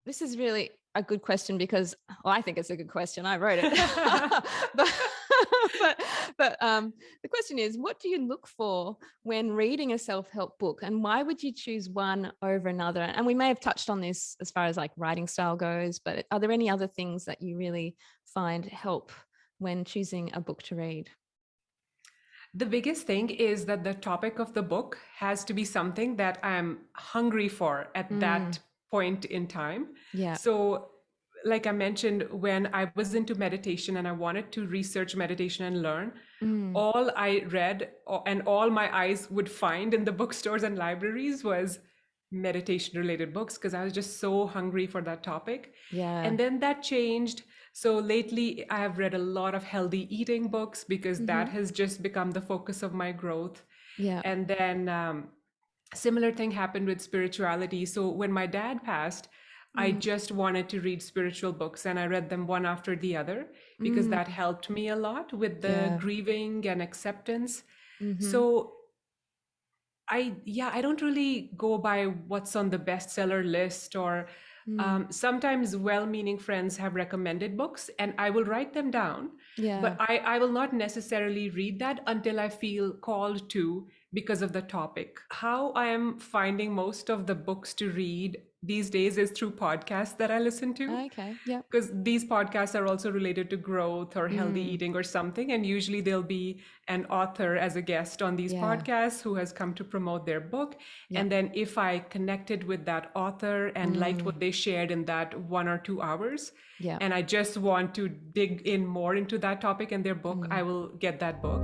this is really a good question because, well, I think it's a good question. I wrote it. but but the question is, what do you look for when reading a self-help book, and why would you choose one over another? And we may have touched on this as far as like writing style goes, but are there any other things that you really find help when choosing a book to read? The biggest thing is that the topic of the book has to be something that I'm hungry for at that point in time. Yeah. So, like I mentioned, when I was into meditation and I wanted to research meditation and learn, all I read and all my eyes would find in the bookstores and libraries was meditation related books because I was just so hungry for that topic. Yeah. And then that changed. So lately, I have read a lot of healthy eating books because that has just become the focus of my growth. Yeah. And then similar thing happened with spirituality. So when my dad passed, I just wanted to read spiritual books and I read them one after the other because that helped me a lot with the Yeah. grieving and acceptance. Mm-hmm. So I don't really go by what's on the bestseller list or sometimes well-meaning friends have recommended books and I will write them down, Yeah. but I will not necessarily read that until I feel called to because of the topic. How I am finding most of the books to read these days is through podcasts that I listen to Okay. Yep. because these podcasts are also related to growth or healthy Mm. eating or something. And usually there'll be an author as a guest on these Yeah. podcasts who has come to promote their book. Yep. And then if I connected with that author and liked what they shared in that 1 or 2 hours, Yeah. and I just want to dig in more into that topic and their book, I will get that book.